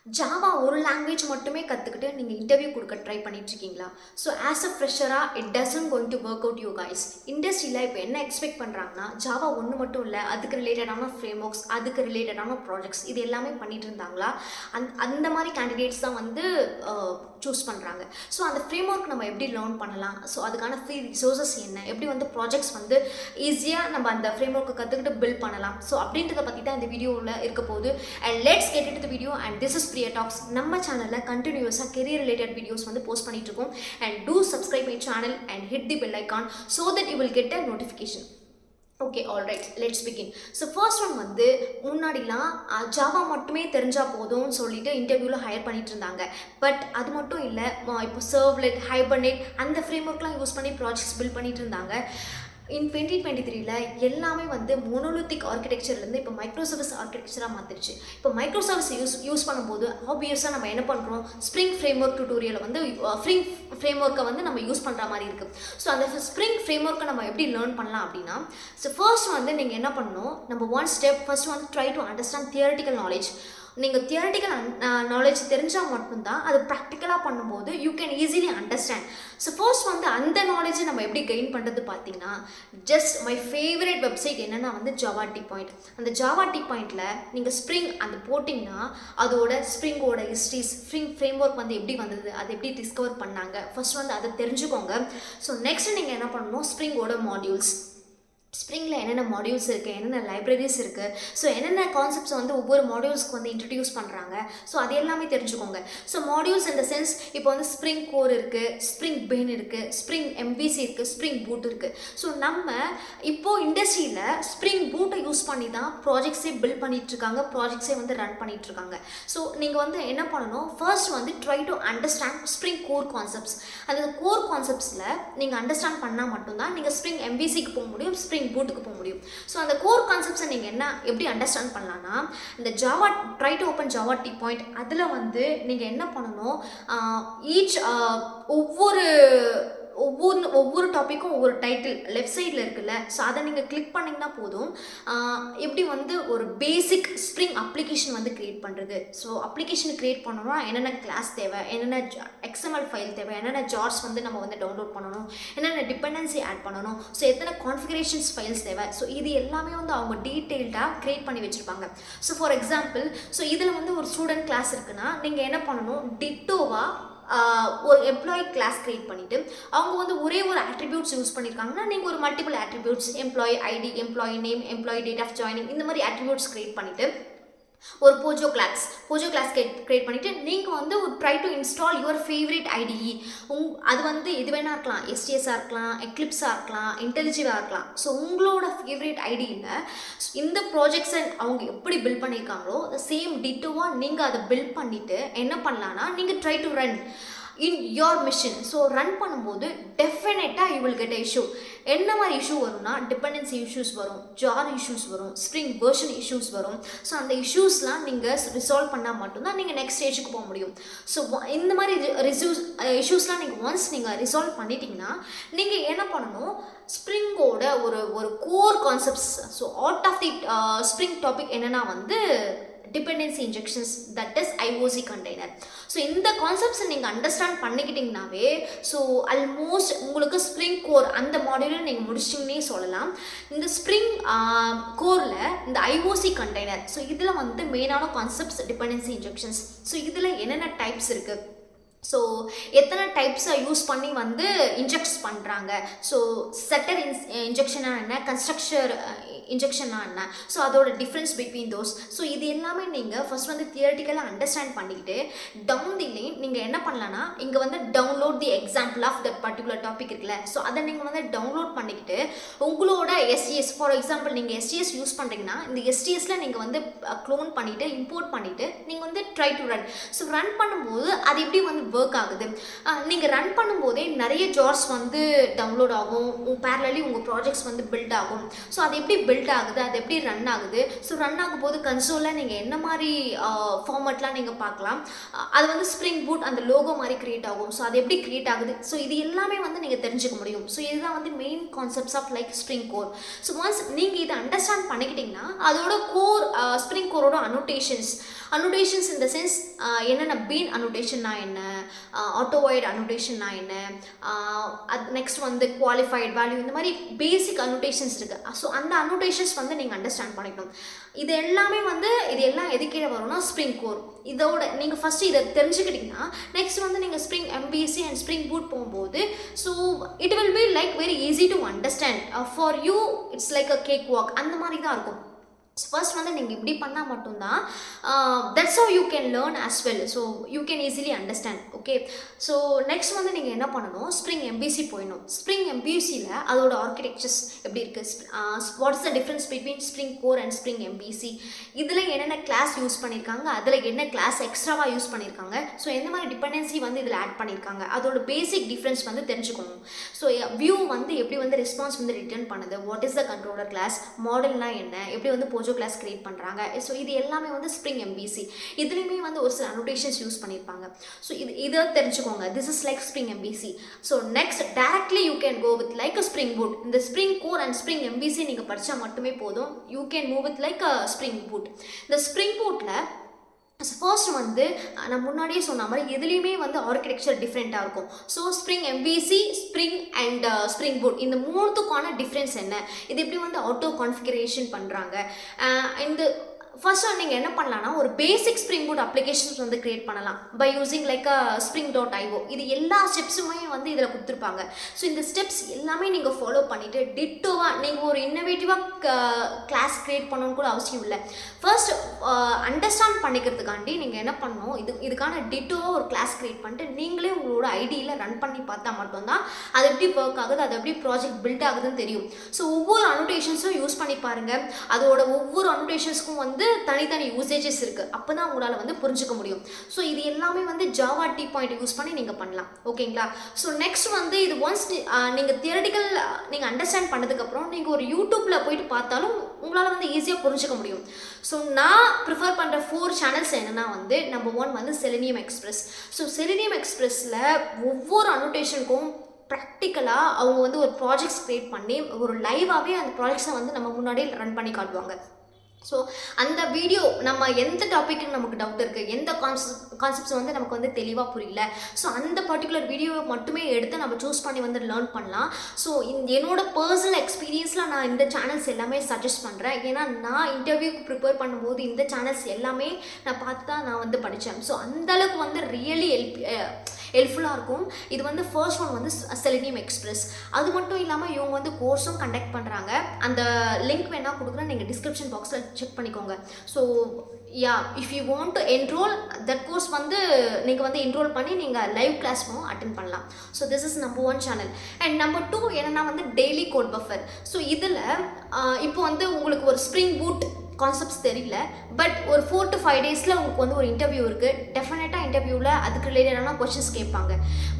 Java ஒரு language மட்டுமே கற்றுக்கிட்டு நீங்கள் இன்டர்வியூ கொடுக்க ட்ரை பண்ணிட்டுருக்கீங்களா? ஸோ ஆஸ் அ ஃப்ரெஷராக it doesn't going to work out you guys. இண்டஸ்ட்ரியில் இப்போ என்ன எக்ஸ்பெக்ட் பண்ணுறாங்கன்னா, ஜாவா ஒன்று மட்டும் இல்லை, அதுக்கு ரிலேட்டடான ஃப்ரேம் ஒர்க்ஸ், அதுக்கு ரிலேட்டடான ப்ராஜெக்ட்ஸ் இது எல்லாமே பண்ணிட்டு இருந்தாங்களா? அந்த மாதிரி கேண்டிடேட்ஸ் தான் வந்து சூஸ் பண்ணுறாங்க. ஸோ அந்த ஃப்ரேம் ஒர்க் நம்ம எப்படி லேர்ன் பண்ணலாம், ஸோ அதுக்கான ஃப்ரீ ரிசோர்ஸஸ் என்ன, எப்படி வந்து ப்ராஜெக்ட்ஸ் வந்து ஈஸியாக நம்ம அந்த ஃப்ரேம் ஒர்க்கை கற்றுக்கிட்டு பில்ட் பண்ணலாம், ஸோ அப்படின்றத பற்றி தான் இந்த வீடியோவில் இருக்க போகுது. And let's get into the video. And this is Priya Talks. நம்ம சேனலில் கண்டினியூஸாக கெரியர் ரிலேட்டட் வீடியோஸ் வந்து போஸ்ட் பண்ணிட்டு இருக்கோம். And two subscribe my channel and hit the bell icon so that you will get a notification. Okay, alright, let's begin. So first one வந்து முன்னாடிலாம் Java மட்டுமே தெரிஞ்சால் போதும்னு சொல்லிட்டு இன்டர்வியூவில் ஹையர் பண்ணிட்டு இருந்தாங்க. பட் அது மட்டும் இல்லை, இப்போ சர்வ்லெட், ஹைபர்நெட் அந்த ஃப்ரேம் ஒர்க்லாம் யூஸ் பண்ணி ப்ராஜெக்ட்ஸ் பில்ட் பண்ணிட்டு இருந்தாங்க. இன் 2023 எல்லாமே வந்து மோனோலித்திக் ஆர்கிடெக்சர்லேருந்து இப்போ மைக்ரோ சர்வீஸ் ஆர்கிடெக்சராக மாற்றிடுச்சு. இப்போ மைக்ரோ சர்வீஸ் யூஸ் பண்ணும்போது ஆப்வியஸாக நம்ம என்ன பண்ணுறோம், ஸ்ப்ரிங் ஃப்ரேம் ஒர்க் டியூட்டோரியலை வந்து ஃப்ரேம் ஒர்க்கை வந்து நம்ம யூஸ் பண்ணுற மாதிரி இருக்குது. ஸோ அந்த ஸ்ப்ரிங் ஃப்ரேம் ஒர்க்கை நம்ம எப்படி லேர்ன் பண்ணலாம் அப்படின்னா, ஸோ ஃபர்ஸ்ட் வந்து நீங்கள் என்ன பண்ணணும், நம்ம ஒன் ஸ்டெப் ஃபர்ஸ்ட் வந்து try to understand theoretical knowledge. நீங்கள் தியரிட்டிக்கல் நாலேஜ் தெரிஞ்சால் மட்டும்தான் அது ப்ராக்டிக்கலாக பண்ணும்போது you can easily understand. So first வந்து அந்த நாலேஜை நம்ம எப்படி கெயின் பண்ணுறது பார்த்தீங்கன்னா, ஜஸ்ட் மை ஃபேவரட் வெப்சைட் என்னென்னா வந்து ஜாவா டி பாயிண்ட். அந்த ஜாவா டி பாயிண்டில் நீங்கள் ஸ்ப்ரிங் அந்த போட்டிங்கன்னா அதோட ஸ்ப்ரிங்கோட ஹிஸ்ட்ரிஸ், ஸ்ப்ரிங் ஃப்ரேம் ஒர்க் வந்து எப்படி வந்தது, அதை எப்படி டிஸ்கவர் பண்ணாங்க, ஃபர்ஸ்ட் வந்து அதை தெரிஞ்சுக்கோங்க. ஸோ நெக்ஸ்ட் நீங்கள் என்ன பண்ணணும், ஸ்ப்ரிங்கோட மாடியூல்ஸ், ஸ்ப்ரிங்கில் என்னென்ன மாடியூல்ஸ் இருக்குது, என்னென்ன லைப்ரரிஸ் இருக்குது, ஸோ என்னென்ன கான்செப்ட்ஸ் வந்து ஒவ்வொரு மாடியூல்ஸ்க்கு வந்து இன்ட்ரடியூஸ் பண்ணுறாங்க, ஸோ அது எல்லாமே தெரிஞ்சுக்கோங்க. ஸோ மாடியூல்ஸ் இந்த சென்ஸ் இப்போ வந்து ஸ்ப்ரிங் கோர் இருக்குது, ஸ்ப்ரிங் பெயின் இருக்குது, ஸ்ப்ரிங் எம்பிசி இருக்குது, ஸ்ப்ரிங் பூட் இருக்குது. ஸோ நம்ம இப்போது இண்டஸ்ட்ரியில் ஸ்ப்ரிங் பூட்டை யூஸ் பண்ணி தான் ப்ராஜெக்ட்ஸே பில்ட் பண்ணிகிட்ருக்காங்க, ப்ராஜெக்ட்ஸே வந்து ரன் பண்ணிகிட்ருக்காங்க. ஸோ நீங்கள் வந்து என்ன பண்ணணும், ஃபர்ஸ்ட் வந்து try to understand spring core concepts. அந்த கோர் கான்செப்ட்ஸில் நீங்கள் அண்டர்ஸ்டாண்ட் பண்ணால் மட்டும்தான் நீங்கள் ஸ்ப்ரிங் எம்பிசிக்கு போக முடியும், ஸ்ப்ரிங் பூட்டுக்கு போக முடியும். ஸோ அந்த கோர் கான்செப்ட்ஸை நீங்கள் எப்படி அண்டர்ஸ்டாண்ட் பண்ணலான்னா, இந்த Java try to open Java T point அதில் வந்து நீங்கள் என்ன பண்ணணும், ஈச் ஒவ்வொரு டாப்பிக்கும் ஒவ்வொரு டைட்டில் லெஃப்ட் சைடில் இருக்குல்ல, ஸோ அதை நீங்கள் கிளிக் பண்ணிங்கன்னா போதும், எப்படி வந்து ஒரு பேசிக் ஸ்ப்ரிங் அப்ளிகேஷன் வந்து க்ரியேட் பண்ணுறது. ஸோ அப்ளிகேஷன் க்ரியேட் பண்ணணும்னா என்னென்ன கிளாஸ் தேவை, என்னென்ன எக்ஸ்எம்எல் ஃபைல் தேவை, என்னென்ன ஜார்ஸ் வந்து நம்ம வந்து டவுன்லோட் பண்ணணும், என்னென்ன டிபெண்டன்சி ஆட் பண்ணணும், ஸோ எத்தனை கான்ஃபிகரேஷன்ஸ் ஃபைல்ஸ் தேவை, ஸோ இது எல்லாமே வந்து அவங்க டீட்டெயில்டாக க்ரியேட் பண்ணி வச்சுருப்பாங்க. ஸோ ஃபார் எக்ஸாம்பிள், ஸோ இதில் வந்து ஒரு ஸ்டூடெண்ட் கிளாஸ் இருக்குன்னா நீங்கள் என்ன பண்ணணும், டிட்டோவாக ஒரு எம்ப்ளாயி கிளாஸ் க்ரியேட் பண்ணிவிட்டு அவங்க வந்து ஒரே ஒரு ஆட்ரிபியூட்ஸ் யூஸ் பண்ணியிருக்காங்கன்னா நீங்கள் ஒரு multiple attributes, employee ID, employee name, employee date of joining, இந்த மாதிரி ஆட்ரிபியூட்ஸ் க்ரியேட் பண்ணிவிட்டு ஒரு போஜோ கிளாஸ் க்ரியேட் பண்ணிவிட்டு நீங்கள் வந்து ஒரு try to install your favourite ITE. அது வந்து எது வேணா இருக்கலாம், எஸ்டிஎஸ்ஸாக இருக்கலாம், எக்லிப்ஸாக இருக்கலாம், இன்டெலிஜிவாக இருக்கலாம். ஸோ உங்களோட ஃபேவரட் ஐடியில் இந்த ப்ராஜெக்ட்ஸை அவங்க எப்படி பில்ட் பண்ணியிருக்காங்களோ சேம் டிட்டோவாக நீங்கள் அதை பில்ட் பண்ணிவிட்டு என்ன பண்ணலான்னா, நீங்கள் try to run in your machine. So run பண்ணும்போது டெஃபினட்டாக you will get a issue. என்ன மாதிரி இஷ்யூ வரும்னா, டிபெண்டன்சி இஷ்யூஸ் வரும், ஜார் இஷ்யூஸ் வரும், ஸ்ப்ரிங் வெர்ஷன் இஷ்யூஸ் வரும். ஸோ அந்த இஷ்யூஸ்லாம் நீங்கள் ரிசால்வ் பண்ணால் மட்டும்தான் நீங்கள் நெக்ஸ்ட் ஸ்டேஜுக்கு போக முடியும். ஸோ இந்த மாதிரி இஷ்யூஸ்லாம் நீங்கள் ஒன்ஸ் நீங்கள் ரிசால்வ் பண்ணிட்டீங்கன்னா நீங்கள் என்ன பண்ணணும், ஸ்ப்ரிங்கோட ஒரு core concepts, so out of the Spring topic என்னென்னா வந்து dependency injections, that is IOC container. So இந்த கான்செப்ட்ஸை நீங்கள் அண்டர்ஸ்டாண்ட் பண்ணிக்கிட்டிங்கனாவே ஸோ ஆல்மோஸ்ட் உங்களுக்கு ஸ்ப்ரிங் கோர் அந்த மாடியூலில் நீங்கள் முடிச்சிட்டிங்கன்னே சொல்லலாம். இந்த ஸ்ப்ரிங் கோரில் இந்த ஐஓசி கண்டெய்னர், ஸோ இதில் வந்து மெயினான கான்செப்ட்ஸ் டிபெண்டன்சி இன்ஜெக்ஷன்ஸ். ஸோ இதில் என்னென்ன டைப்ஸ் இருக்குது, ஸோ எத்தனை டைப்ஸை யூஸ் பண்ணி வந்து இன்ஜெக்ட்ஸ் பண்ணுறாங்க, ஸோ செட்டர் இன்ஜெக்ஷனாக என்ன, கன்ஸ்ட்ரக்சர் இன்ஜெக்ஷனாக என்ன, ஸோ அதோட டிஃப்ரென்ஸ் பிட்வீன் தோஸ். ஸோ இது எல்லாமே நீங்கள் ஃபர்ஸ்ட் வந்து தியரிட்டிக்கலாக அண்டர்ஸ்டாண்ட் பண்ணிக்கிட்டு டவுன் தி லைன் நீங்கள் என்ன பண்ணலான்னா, இங்கே வந்து download the example of that particular topic இருக்குல்ல, ஸோ அதை நீங்கள் வந்து டவுன்லோட் பண்ணிக்கிட்டு உங்களோட எஸ்டிஎஸ், ஃபார் எக்ஸாம்பிள் நீங்கள் எஸ்டிஎஸ் யூஸ் பண்ணுறீங்கன்னா இந்த எஸ்டிஎஸில் நீங்கள் வந்து க்ளோன் பண்ணிவிட்டு இம்போர்ட் பண்ணிவிட்டு நீங்கள் வந்து try to run. So run பண்ணும்போது அது எப்படி வந்து ஒர்க் ஆகுது, நீங்கள் ரன் பண்ணும்போதே நிறைய ஜார்ஸ் வந்து டவுன்லோட் ஆகும், பேரலி உங்கள் ப்ராஜெக்ட்ஸ் வந்து பில்ட் ஆகும். ஸோ அதை எப்படி பில்ட் ஆகுது, அது எப்படி ரன் ஆகுது, ஸோ ரன் ஆகும்போது கன்சோலில் நீங்கள் என்ன மாதிரி ஃபார்மேட்லாம் நீங்கள் பார்க்கலாம், அது வந்து ஸ்ப்ரிங் பூட் அந்த லோகோ மாதிரி கிரியேட் ஆகும். ஸோ அது எப்படி கிரியேட் ஆகுது, ஸோ இது எல்லாமே வந்து நீங்கள் தெரிஞ்சுக்க முடியும். ஸோ இதுதான் வந்து main concepts of like Spring core. So once நீங்கள் இதை அண்டர்ஸ்டாண்ட் பண்ணிக்கிட்டிங்கன்னா அதோட கோர் ஸ்ப்ரிங் கோரோட அனோட்டேஷன்ஸ் இந்த சென்ஸ் என்னென்ன பீன் அனோட்டேஷன்னா என்ன, ஆட்டோவைட் அனோட்டேஷன்னா என்ன, அது நெக்ஸ்ட் வந்து குவாலிஃபைட் வேல்யூ, இந்த மாதிரி பேசிக் அனோட்டேஷன்ஸ் இருக்குது. ஸோ அந்த அனோட்டேஷன்ஸ் வந்து நீங்கள் அண்டர்ஸ்டாண்ட் பண்ணிக்கணும். இது எல்லாமே வந்து இது எல்லாம் எதுக்கீழே வரும்னா ஸ்ப்ரிங் கோர். இதோட நீங்கள் ஃபஸ்ட்டு இதை தெரிஞ்சுக்கிட்டிங்கன்னா நெக்ஸ்ட் வந்து நீங்கள் Spring MVC and Spring Boot போகும்போது so it will be like very easy to understand. For you it's like a cake walk, அந்த மாதிரி தான் இருக்கும். ஃபர்ஸ்ட் வந்து நீங்கள் இப்படி பண்ணால் மட்டும்தான் that's how you can learn as well. So you can easily understand. Okay, so next வந்து நீங்கள் என்ன பண்ணணும், ஸ்ப்ரிங் MVC போயிடணும். ஸ்ப்ரிங் MVCயில் அதோட ஆர்கிடெக்சர்ஸ் எப்படி இருக்குது, what is the difference between spring core and Spring MVC, இதில் என்னென்ன கிளாஸ் யூஸ் பண்ணியிருக்காங்க, அதில் என்ன கிளாஸ் எக்ஸ்ட்ராவாக யூஸ் பண்ணியிருக்காங்க, ஸோ எந்த மாதிரி டிபெண்டன்சி வந்து இதில் ஆட் பண்ணியிருக்காங்க, அதோட பேசிக் டிஃப்ரென்ஸ் வந்து தெரிஞ்சுக்கணும். ஸோ வியூ வந்து எப்படி வந்து ரெஸ்பான்ஸ் வந்து ரிட்டர்ன் பண்ணுது, what is the controller class, மாடல்னா என்ன, எப்படி வந்து கிளாஸ் கிரியேட் பண்ணுறாங்க. ஸோ இது எல்லாமே வந்து ஸ்ப்ரிங் MVC. இதுலேயுமே வந்து ஒரு சில அனோட்டேஷன்ஸ் யூஸ் பண்ணியிருப்பாங்க. ஸோ இதை தெரிஞ்சுக்கோங்க. This is like Spring MVC. So next directly you can go with like a Spring Boot. இந்த Spring core and Spring MVC நீங்கள் படித்தா மட்டுமே போதும். You can move with like a Spring Boot. இந்த Spring பூட்டில் first வந்து நான் முன்னாடியே சொன்ன மாதிரி எதுலேயுமே வந்து ஆர்கிடெக்சர் டிஃப்ரெண்ட்டாக இருக்கும். So spring MVC, spring and Spring Boot இந்த மூணுத்துக்கான டிஃப்ரென்ஸ் என்ன, இது எப்படி வந்து ஆட்டோ கான்ஃபிகரேஷன் பண்ணுறாங்க. இந்த ஃபர்ஸ்ட் வந்து நீங்கள் என்ன பண்ணலாம்னா ஒரு பேசிக் ஸ்ப்ரிங் பூட் அப்ளிகேஷன்ஸ் வந்து கிரியேட் பண்ணலாம் பை யூஸிங் லைக் spring.io. இது எல்லா ஸ்டெப்ஸுமே வந்து இதில் கொடுத்துருப்பாங்க. ஸோ இந்த ஸ்டெப்ஸ் எல்லாமே நீங்கள் ஃபாலோ பண்ணிவிட்டு டிட்டோவாக நீங்கள் ஒரு இன்னோவேட்டிவாக கிளாஸ் கிரியேட் பண்ணணும்னு கூட அவசியம் இல்லை. ஃபர்ஸ்ட் அண்டர்ஸ்டாண்ட் பண்ணிக்கிறதுக்காண்டி நீங்கள் என்ன பண்ணணும், இதுக்கான டிட்டோவாக ஒரு கிளாஸ் கிரியேட் பண்ணிட்டு நீங்களே உங்களோட ஐடியில் ரன் பண்ணி பார்த்தா மட்டும்தான் அது எப்படி ஒர்க் ஆகுது, அது எப்படி ப்ராஜெக்ட் பில்ட் ஆகுதுன்னு தெரியும். ஸோ ஒவ்வொரு அனோட்டேஷன்ஸும் யூஸ் பண்ணி பாருங்கள். அதோட ஒவ்வொரு அனோட்டேஷன்ஸ்க்கும் வந்து தனித்தனி யூசேஜஸ் இருக்குது. அப்போ தான் உங்களால் வந்து புரிஞ்சுக்க முடியும். ஸோ இது எல்லாமே வந்து ஜாவா T பாயிண்ட் யூஸ் பண்ணி நீங்கள் பண்ணலாம். ஓகேங்களா? ஸோ நெக்ஸ்ட் வந்து இது ஒன்ஸ் நீங்கள் தியரட்டிக்கல் நீங்கள் அண்டர்ஸ்டாண்ட் பண்ணதுக்கப்புறம் நீங்கள் ஒரு யூடியூப்பில் போயிட்டு பார்த்தாலும் உங்களால் வந்து ஈஸியாக புரிஞ்சுக்க முடியும். ஸோ நான் ப்ரிஃபர் பண்ணுற 4 சேனல்ஸ் என்னென்னா வந்து நம்பர் 1 வந்து செலினியம் எக்ஸ்பிரஸ். ஸோ செலினியம் எக்ஸ்பிரஸில் ஒவ்வொரு அனோட்டேஷனுக்கும் ப்ராக்டிக்கலாக அவங்க வந்து ஒரு ப்ராஜெக்ட்ஸ் க்ரியேட் பண்ணி ஒரு லைவாகவே அந்த ப்ராஜெக்ட்ஸை வந்து நம்ம முன்னாடியே ரன் பண்ணி காட்டுவாங்க. ஸோ அந்த வீடியோ நம்ம எந்த டாப்பிக்கு நமக்கு டவுட் இருக்குது, எந்த கான்செப்ட்ஸ் வந்து நமக்கு வந்து தெளிவாக புரியல, ஸோ அந்த பர்டிகுலர் வீடியோவை மட்டுமே எடுத்து நம்ம சூஸ் பண்ணி வந்து லேர்ன் பண்ணலாம். ஸோ என்னோட பர்சனல் எக்ஸ்பீரியன்ஸில் நான் இந்த சேனல்ஸ் எல்லாமே சஜஸ்ட் பண்ணுறேன். ஏன்னா நான் இன்டர்வியூக்கு ப்ரிப்பேர் பண்ணும்போது இந்த சேனல்ஸ் எல்லாமே நான் பார்த்து தான் நான் வந்து படித்தேன். ஸோ அந்தளவுக்கு வந்து ரியலி ஹெல்ப்ஃபுல்லாக இருக்கும். இது வந்து ஃபர்ஸ்ட் ஒன் வந்து செலினியம் எக்ஸ்பிரஸ். அது மட்டும் இல்லாமல் இவங்க வந்து கோர்ஸும் கண்டக்ட் பண்ணுறாங்க. அந்த லிங்க் வேணால் கொடுக்குறேன், நீங்கள் டிஸ்கிரிப்ஷன் பாக்ஸில் செக் பண்ணிக்கோங்க. So if you want to enrol that course வந்து நீங்கள் வந்து என்ரோல் பண்ணி நீங்கள் லைவ் கிளாஸும் அட்டென்ட் பண்ணலாம். So this is number 1 channel. And number 2 என்னென்னா வந்து டெய்லி கோட் பஃபர். ஸோ இதில் இப்போ வந்து உங்களுக்கு ஒரு ஸ்ப்ரிங் பூட் கான்செப்ட்ஸ் தெரியல, பட் ஒரு 4 to 5 டேஸில் உங்களுக்கு வந்து ஒரு இன்டர்வியூ இருக்குது. டெஃபினட்டாக இன்டர்வியூவில் அதுக்கு ரிலேட்டடான கொஸ்டின்ஸ் கேட்பாங்க.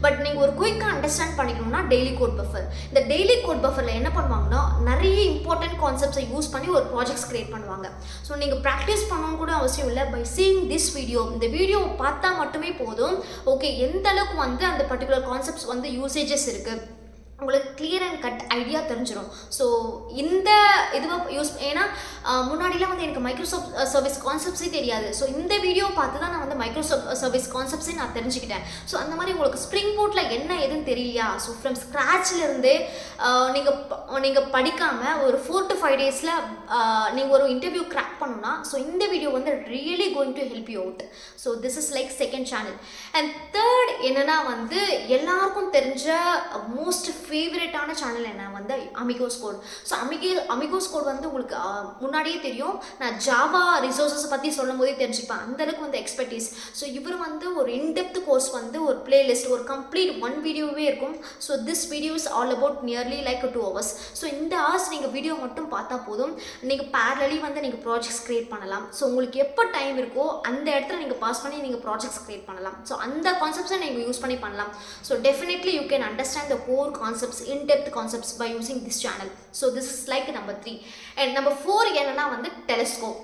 பட் நீங்கள் ஒரு குயிக்காக அண்டர்ஸ்டாண்ட் பண்ணிக்கணும்னா டெய்லி கோட் பஃபர். இந்த டெய்லி கோட் பஃபரில் என்ன பண்ணுவாங்கன்னா நிறைய இம்பார்ட்டன்ட் கான்செப்ட்ஸை யூஸ் பண்ணி ஒரு ப்ராஜெக்ட்ஸ் கிரியேட் பண்ணுவாங்க. ஸோ நீங்கள் ப்ராக்டிஸ் பண்ணணும்னு கூட அவசியம் இல்லை. பை சீயிங் திஸ் வீடியோ, இந்த வீடியோவை பார்த்தா மட்டுமே போதும். ஓகே, எந்த அளவுக்கு வந்து அந்த பர்டிகுலர் கான்செப்ட்ஸ் வந்து யூசேஜஸ் இருக்குது உங்களுக்கு கிளியர் அண்ட் கட் ஐடியா தெரிஞ்சிடும். ஸோ இந்த இதுவாக யூஸ், ஏன்னா முன்னாடிலாம் வந்து எனக்கு மைக்ரோசாஃப்ட் சர்வீஸ் கான்செப்ட்ஸே தெரியாது. ஸோ இந்த வீடியோ பார்த்து தான் நான் வந்து மைக்ரோசாஃப்ட் சர்வீஸ் கான்செப்ட்ஸே நான் தெரிஞ்சுக்கிட்டேன். ஸோ அந்த மாதிரி உங்களுக்கு ஸ்ப்ரிங் பூட்டில் என்ன எதுன்னு தெரியலையா, ஸோ ஃப்ரம் ஸ்க்ராட்ச்லேருந்து நீங்கள் படிக்காமல் ஒரு 4 to 5 டேஸில் நீங்கள் ஒரு இன்டர்வியூ கிராக் பண்ணணும்னா ஸோ இந்த வீடியோ வந்து really going to help you out. So this is like second channel. And third என்னென்னா வந்து எல்லாருக்கும் தெரிஞ்ச மோஸ்ட் ஃபேவரட்டான சேனல் என்ன வந்து Amigos code. So Amigos code வந்து உங்களுக்கு முன்னாடியே தெரியும். நான் ஜாவா ரிசோர்ஸஸ் பற்றி சொல்லும் போதே தெரிஞ்சுப்பேன், அந்தளவுக்கு வந்து எக்ஸ்பர்டீஸ். ஸோ இவர் வந்து ஒரு இன்டெப்த் கோர்ஸ் வந்து ஒரு பிளேலிஸ்ட் ஒரு கம்ப்ளீட் 1 வீடியோவே இருக்கும். So this video is all about nearly like 2 hours. So இந்த ஹவர்ஸ் நீங்கள் வீடியோ மட்டும் பார்த்தா போதும், நீங்கள் பேரலி வந்து நீங்கள் ப்ராஜெக்ட்ஸ் கிரியேட் பண்ணலாம். ஸோ உங்களுக்கு எப்போ டைம் இருக்கோ அந்த இடத்துல நீங்கள் பாஸ் பண்ணி நீங்கள் ப்ராஜெக்ட்ஸ் கிரியேட் பண்ணலாம். ஸோ அந்த கான்செப்ட்ஸை நீங்கள் யூஸ் பண்ணி பண்ணலாம். So definitely you can understand the core concept concepts, in-depth concepts by using this channel. So this is like number 3. And number 4 என்னன்னா வந்து telescope.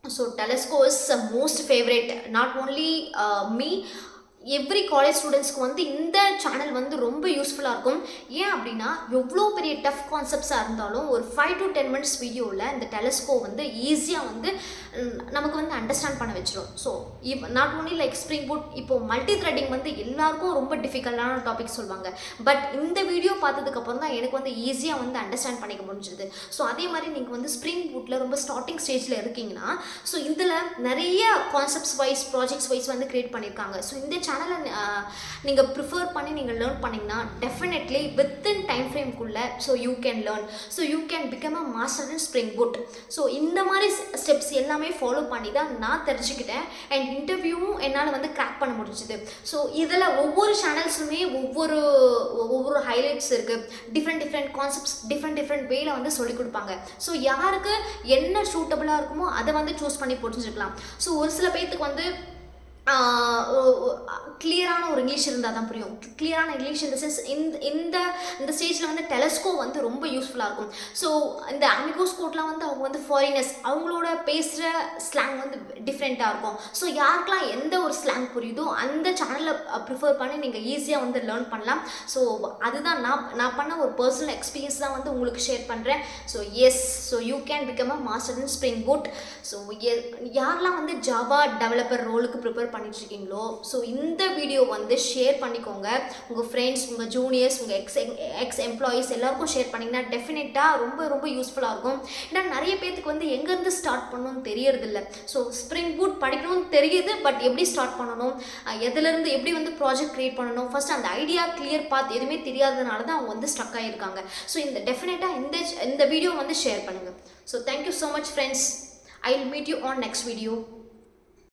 So telescope is most favorite, not only me, every college ஸ்டூடெண்ட்ஸ்க்கு வந்து இந்த channel வந்து ரொம்ப யூஸ்ஃபுல்லாக இருக்கும். ஏன் அப்படின்னா எவ்வளோ பெரிய டஃப் கான்செப்ட்ஸாக இருந்தாலும் ஒரு 5 to 10 minutes வீடியோவில் இந்த டெலஸ்கோப் வந்து ஈஸியாக வந்து நமக்கு வந்து அண்டர்ஸ்டாண்ட் பண்ண வச்சிடும். So not only like spring boot, இப்போது மல்டி த்ரெட்டிங் வந்து எல்லாருக்கும் ரொம்ப டிஃபிகல்ட்டான டாபிக் சொல்லுவாங்க. பட் இந்த வீடியோ பார்த்ததுக்கப்புறம் தான் எனக்கு வந்து ஈஸியாக வந்து அண்டர்ஸ்டாண்ட் பண்ணிக்க முடிஞ்சுது. ஸோ அதே மாதிரி நீங்கள் வந்து ஸ்ப்ரிங் பூட்டில் ரொம்ப ஸ்டார்டிங் ஸ்டேஜில் இருக்கீங்கன்னா ஸோ இதில் நிறைய கான்செப்ட்ஸ் வைஸ், ப்ராஜெக்ட்ஸ் வைஸ் வந்து கிரியேட் பண்ணியிருக்காங்க. ஸோ இந்த சேனலை நீங்கள் ப்ரிஃபர் பண்ணி நீங்கள் லேர்ன் பண்ணிங்கன்னா டெஃபினெட்லி வித்தின் டைம் ஃப்ரேம்குள்ளே so you can learn, so you can become a master in Spring Boot. So இந்த மாதிரி ஸ்டெப்ஸ் எல்லாமே ஃபாலோ பண்ணி தான் நான் தெரிஞ்சுக்கிட்டேன். அண்ட் இன்டர்வியூவும் என்னால் வந்து கிராக் பண்ண முடிஞ்சுது. ஸோ இதில் ஒவ்வொரு சேனல்ஸுமே ஒவ்வொரு ஹைலைட்ஸ் இருக்குது, டிஃப்ரெண்ட் கான்செப்ட்ஸ் டிஃப்ரெண்ட் வேல வந்து சொல்லிக் கொடுப்பாங்க. ஸோ யாருக்கு என்ன சூட்டபுளாக இருக்குமோ அதை வந்து சூஸ் பண்ணி புரிஞ்சுக்கலாம். ஸோ ஒரு சில பேர்த்துக்கு வந்து கிளியரான ஒரு இங்கிலீஷ் இருந்தால் தான் புரியும். கிளியரான இங்கிலீஷ் இந்த சென்ஸ் இந்த ஸ்டேஜில் வந்து டெலஸ்கோப் வந்து ரொம்ப யூஸ்ஃபுல்லாக இருக்கும். ஸோ இந்த அமிகோஸ் கோட்லாம் வந்து அவங்க வந்து ஃபாரினர்ஸ், அவங்களோட பேசுகிற ஸ்லாங் வந்து டிஃப்ரெண்ட்டாக இருக்கும். ஸோ யாருக்கெல்லாம் எந்த ஒரு ஸ்லாங் புரியுதோ அந்த சேனலை ப்ரிஃபர் பண்ணி நீங்கள் ஈஸியாக வந்து லேர்ன் பண்ணலாம். ஸோ அதுதான் நான் பண்ண ஒரு பர்சனல் எக்ஸ்பீரியன்ஸ் தான் வந்து உங்களுக்கு ஷேர் பண்ணுறேன். So yes, so you can become a master in Spring Boot. So யாரெல்லாம் வந்து ஜாவா டெவலப்பர் ரோலுக்கு ப்ரிப்பேர் பண்ணிட்டுருக்கீங்களோ ஸோ இந்த வீடியோ வந்து ஷேர் பண்ணிக்கோங்க. உங்கள் ஃப்ரெண்ட்ஸ், உங்கள் ஜூனியர்ஸ், உங்கள் எக்ஸ் எம்ப்ளாயீஸ் எல்லாருக்கும் ஷேர் பண்ணிங்கன்னா டெஃபினட்டாக ரொம்ப யூஸ்ஃபுல்லாக இருக்கும். ஏன்னா நிறைய பேத்துக்கு வந்து எங்கேருந்து ஸ்டார்ட் பண்ணணும்னு தெரியறதில்ல. ஸோ ஸ்ப்ரிங் பூட் படிக்கணும்னு தெரியுது, பட் எப்படி ஸ்டார்ட் பண்ணணும், எதுலேருந்து எப்படி வந்து ப்ராஜெக்ட் க்ரியேட் பண்ணணும், ஃபர்ஸ்ட் அந்த ஐடியா கிளியர் பாத் எதுவுமே தெரியாததுனால தான் அவங்க வந்து ஸ்டக் ஆகியிருக்காங்க. ஸோ இந்த டெஃபினட்டாக இந்த வீடியோ வந்து ஷேர் பண்ணுங்கள். So thank you so much friends. I will meet you on next video.